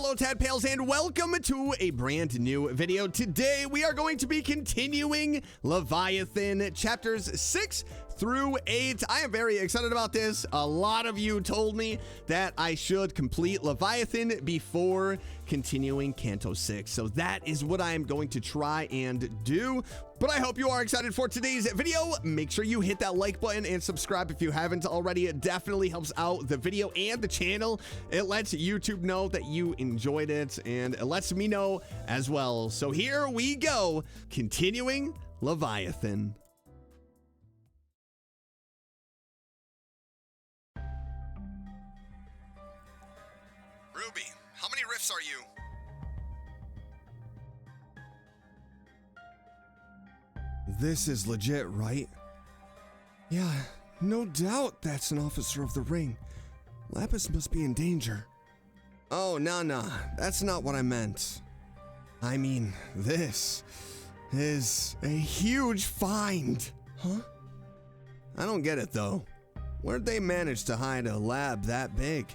Hello Tadpales and welcome to a brand new video. Today we are going to be continuing Leviathan chapters 6 through 8. I am very excited about this. A lot of you told me that I should complete Leviathan before continuing Canto 6. So that is what I am going to try and do. But I hope you are excited for today's video. Make sure you hit that like button and subscribe if you haven't already. It definitely helps out the video and the channel. It lets YouTube know that you enjoyed it and it lets me know as well. So here we go, continuing Leviathan. Ruby, how many rifts are you? This is legit, right? Yeah, no doubt that's an officer of the ring. Lapis must be in danger. Oh, no, that's not what I meant. I mean, this is a huge find. Huh? I don't get it, though. Where'd they manage to hide a lab that big?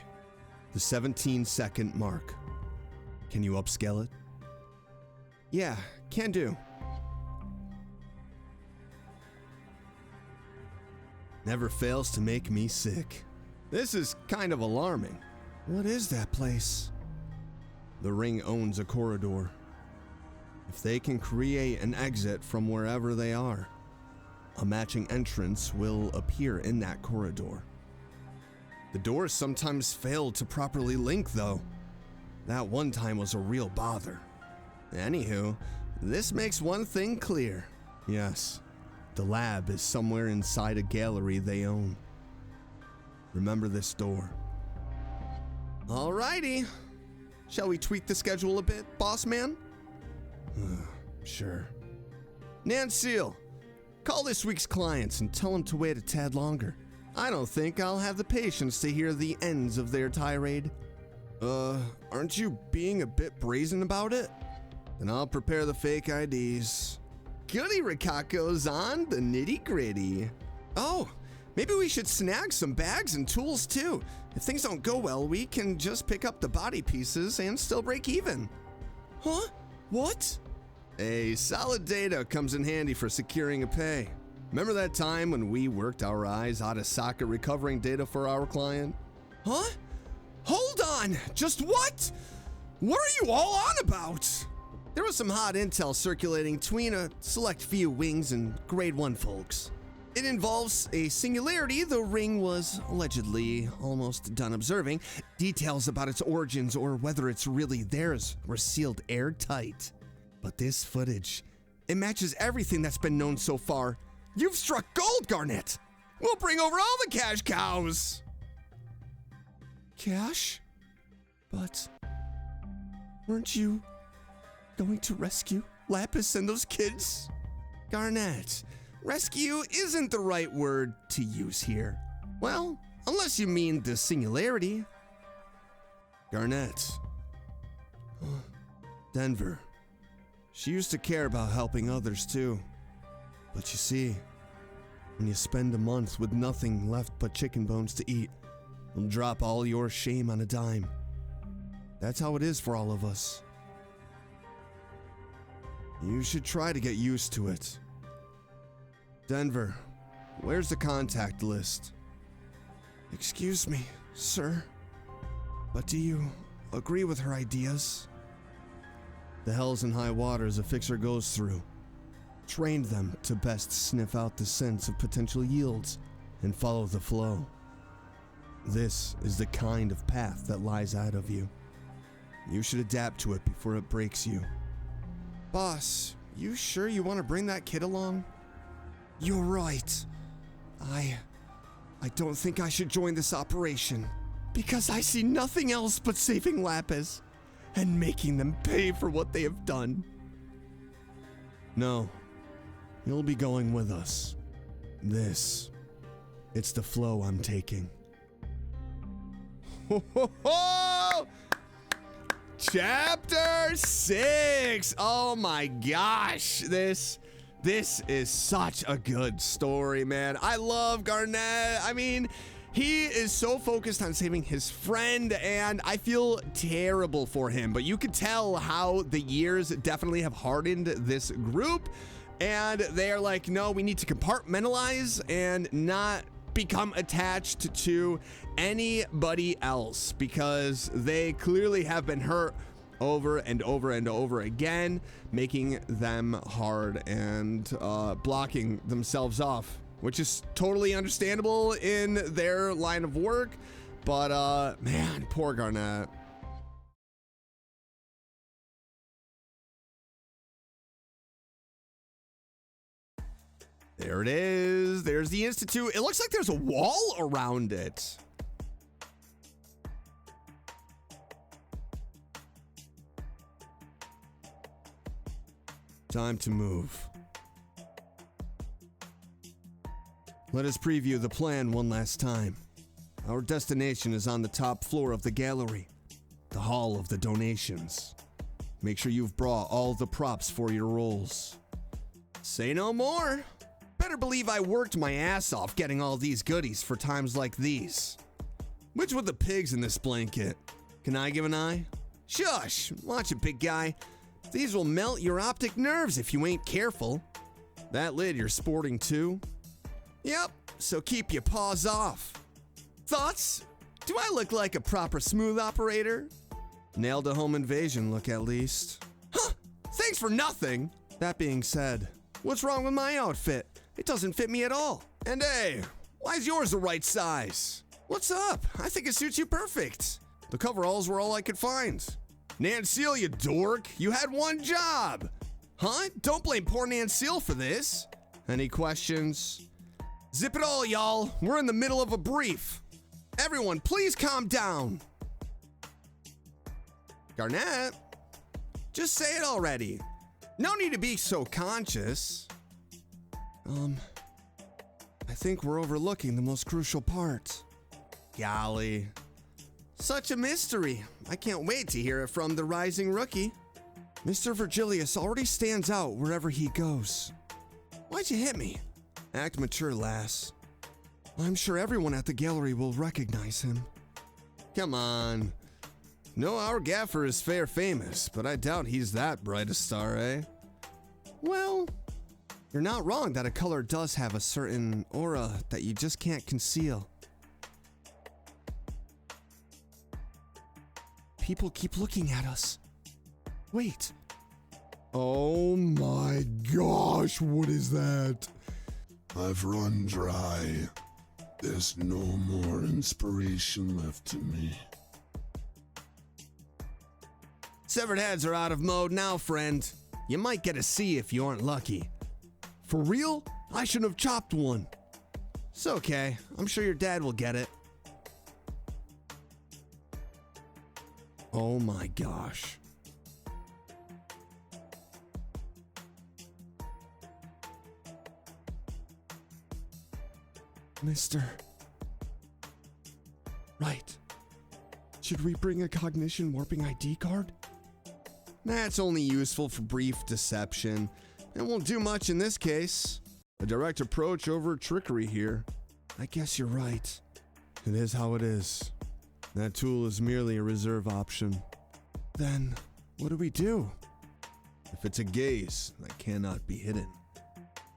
The 17-second mark. Can you upscale it? Yeah, can do. Never fails to make me sick. This is kind of alarming. What is that place? The ring owns a corridor. If they can create an exit from wherever they are, a matching entrance will appear in that corridor. The doors sometimes fail to properly link, though. That one time was a real bother. Anywho, this makes one thing clear. Yes, the lab is somewhere inside a gallery they own. Remember this door. Alrighty. Shall we tweak the schedule a bit, boss man? Sure. Nanceal, call this week's clients and tell them to wait a tad longer. I don't think I'll have the patience to hear the ends of their tirade. Aren't you being a bit brazen about it? Then I'll prepare the fake IDs. Goody Rikako's on the nitty-gritty. Oh, maybe we should snag some bags and tools too. If things don't go well, we can just pick up the body pieces and still break even. Huh? What? A solid data comes in handy for securing a pay. Remember that time when we worked our eyes out of socket recovering data for our client? Huh? Hold on! Just what? What are you all on about? There was some hot intel circulating between a select few wings and grade 1 folks. It involves a singularity the ring was allegedly almost done observing. Details about its origins or whether it's really theirs were sealed airtight. But this footage, it matches everything that's been known so far. You've struck gold, Garnet! We'll bring over all the cash cows! Cash? But weren't you going to rescue Lapis and those kids? Garnet, rescue isn't the right word to use here. Well, unless you mean the singularity. Garnet. Denver. She used to care about helping others too. But you see, when you spend a month with nothing left but chicken bones to eat, you'll drop all your shame on a dime. That's how it is for all of us. You should try to get used to it. Denver, where's the contact list? Excuse me, sir, but do you agree with her ideas? The hells and high waters a fixer goes through. Trained them to best sniff out the scents of potential yields and follow the flow. This is the kind of path that lies ahead of you. You should adapt to it before it breaks you. Boss, you sure you want to bring that kid along? You're right. I don't think I should join this operation because I see nothing else but saving Lapis and making them pay for what they have done. No. You'll be going with us. It's the flow I'm taking. Ho, ho, ho! Chapter 6! Oh my gosh, this is such a good story, man. I love Garnet. I mean, He is so focused on saving his friend, and I feel terrible for him. But you could tell how the years definitely have hardened this group, and they are like, no, we need to compartmentalize and not become attached to anybody else, because they clearly have been hurt over and over and over again, making them hard and blocking themselves off, which is totally understandable in their line of work. But man, poor Garnet. There it is. There's the Institute. It looks like there's a wall around it. Time to move. Let us preview the plan one last time. Our destination is on the top floor of the gallery, the Hall of the Donations. Make sure you've brought all the props for your roles. Say no more. Better believe I worked my ass off getting all these goodies for times like these. Which with the pigs in this blanket? Can I give an eye? Shush! Watch it, big guy. These will melt your optic nerves if you ain't careful. That lid you're sporting too? Yep, so keep your paws off. Thoughts? Do I look like a proper smooth operator? Nailed a home invasion look at least. Huh! Thanks for nothing! That being said, what's wrong with my outfit? It doesn't fit me at all. And hey, why is yours the right size? What's up? I think it suits you perfect. The coveralls were all I could find. Nanceal, you dork! You had one job! Huh? Don't blame poor Nanceal for this. Any questions? Zip it all, y'all. We're in the middle of a brief. Everyone, please calm down. Garnet, just say it already. No need to be so conscious. I think we're overlooking the most crucial part. Golly. Such a mystery. I can't wait to hear it from the rising rookie. Mr. Vergilius already stands out wherever he goes. Why'd you hit me? Act mature, lass. I'm sure everyone at the gallery will recognize him. Come on. No, our gaffer is fair famous, but I doubt he's that bright a star, eh? Well, you're not wrong that a color does have a certain aura that you just can't conceal. People keep looking at us. Wait. Oh my gosh, what is that? I've run dry. There's no more inspiration left in me. Severed heads are out of mode now, friend. You might get a C if you aren't lucky. For real? I should have chopped one. It's okay. I'm sure your dad will get it. Oh my gosh. Mister. Right. Should we bring a cognition warping ID card? That's only useful for brief deception. It won't do much in this case. A direct approach over trickery here. I guess you're right. It is how it is. That tool is merely a reserve option. Then, what do we do? If it's a gaze that cannot be hidden,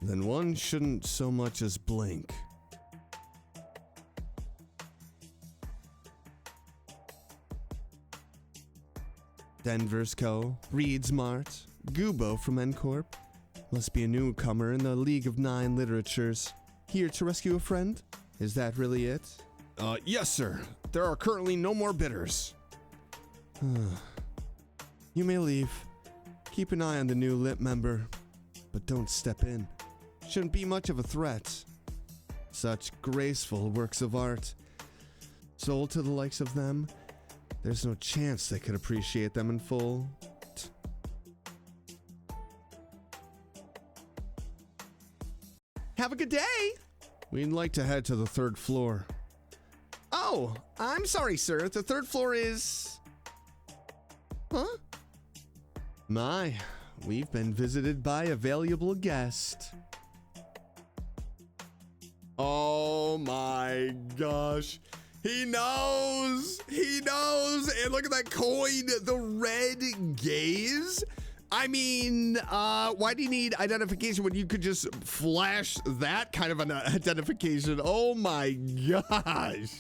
then one shouldn't so much as blink. Denver's Co., Reed Smart, Gubo from N-Corp. Must be a newcomer in the League of Nine Literatures. Here to rescue a friend? Is that really it? Yes, sir. There are currently no more bidders. You may leave. Keep an eye on the new lit member, but don't step in. Shouldn't be much of a threat. Such graceful works of art. Sold to the likes of them, there's no chance they could appreciate them in full. Have a good day! We'd like to head to the third floor. Oh, I'm sorry, sir. The third floor is... Huh? My, we've been visited by a valuable guest. Oh my my gosh. He knows. He knows. And look at that coin, the red gaze. I mean, why do you need identification when you could just flash that kind of an identification? Oh my gosh.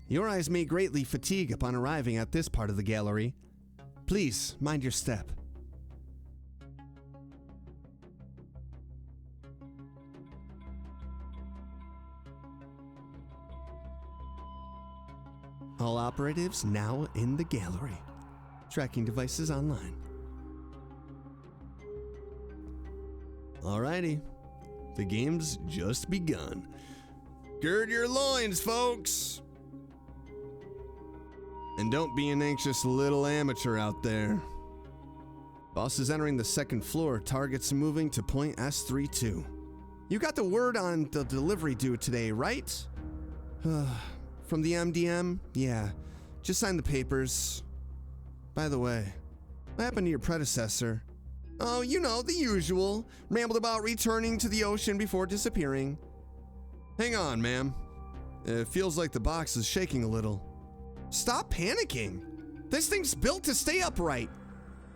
Your eyes may greatly fatigue upon arriving at this part of the gallery. Please, mind your step. All operatives now in the gallery. Tracking devices online. Alrighty, the game's just begun. Gird your loins, folks! And don't be an anxious little amateur out there. Boss is entering the second floor, targets moving to point S32. You got the word on the delivery due today, right? From the MDM? Yeah, just sign the papers. By the way, what happened to your predecessor? Oh, you know, the usual. Rambled about returning to the ocean before disappearing. Hang on, ma'am. It feels like the box is shaking a little. Stop panicking. This thing's built to stay upright.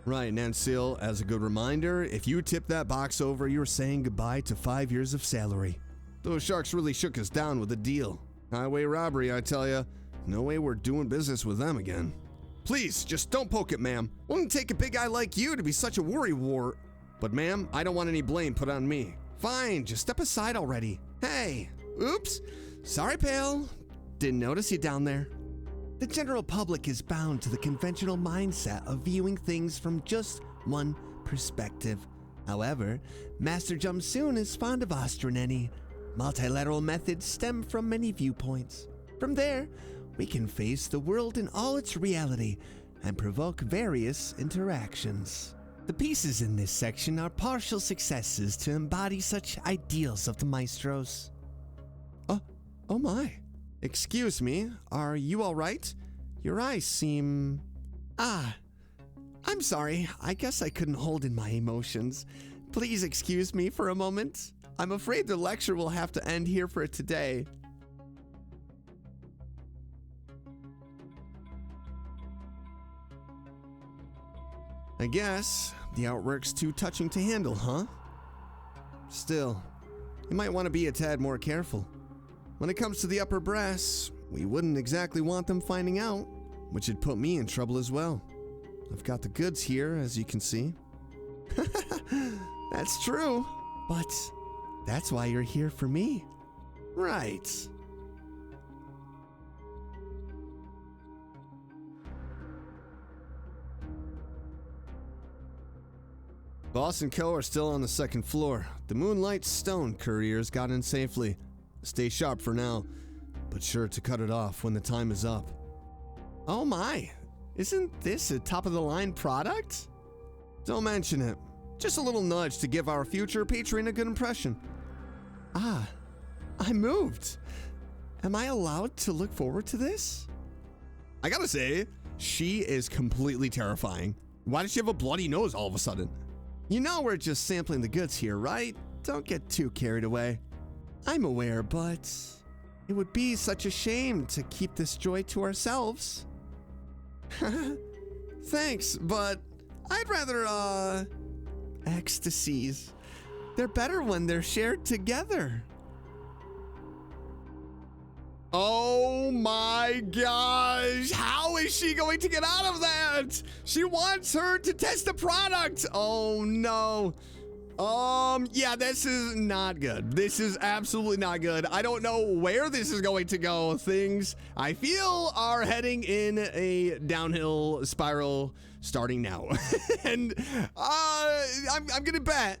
Right, Nansil, as a good reminder, if you tip that box over, you're saying goodbye to 5 years of salary. Those sharks really shook us down with a deal. Highway robbery, I tell ya. No way we're doing business with them again. Please, just don't poke it, ma'am. Wouldn't take a big guy like you to be such a worrywart. But ma'am, I don't want any blame put on me. Fine, just step aside already. Hey, oops. Sorry, pal. Didn't notice you down there. The general public is bound to the conventional mindset of viewing things from just one perspective. However, Master Jumsoon is fond of Ostraneni. Multilateral methods stem from many viewpoints. From there, we can face the world in all its reality and provoke various interactions. The pieces in this section are partial successes to embody such ideals of the maestros. Oh my. Excuse me, are you all right? Your eyes seem... I'm sorry. I guess I couldn't hold in my emotions. Please excuse me for a moment. I'm afraid the lecture will have to end here for today. I guess the outwork's too touching to handle, huh? Still, you might want to be a tad more careful. When it comes to the upper brass, we wouldn't exactly want them finding out, which would put me in trouble as well. I've got the goods here, as you can see. That's true, but that's why you're here for me. Right. Boss and Co. are still on the second floor. The Moonlight Stone couriers got in safely. Stay sharp for now, but sure to cut it off when the time is up. Oh my, isn't this a top-of-the-line product? Don't mention it. Just a little nudge to give our future patron a good impression. I moved. Am I allowed to look forward to this? I gotta say, she is completely terrifying. Why does she have a bloody nose all of a sudden? You know we're just sampling the goods here, right? Don't get too carried away. I'm aware, but it would be such a shame to keep this joy to ourselves. Thanks, but I'd rather, ecstasies. They're better when they're shared together. Oh my gosh, how is she going to get out of that? She wants her to test the product. Oh no. Yeah, this is not good. This is absolutely not good. I don't know where this is going to go. Things, I feel, are heading in a downhill spiral starting now. And I'm gonna bet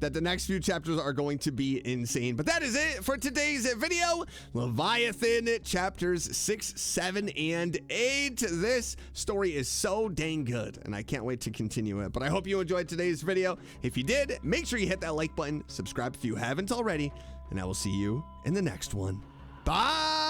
that the next few chapters are going to be insane. But that is it for today's video. Leviathan chapters 6, 7, and 8. This story is so dang good, and I can't wait to continue it. But I hope you enjoyed today's video. If you did, make sure you hit that like button, subscribe if you haven't already, and I will see you in the next one. Bye!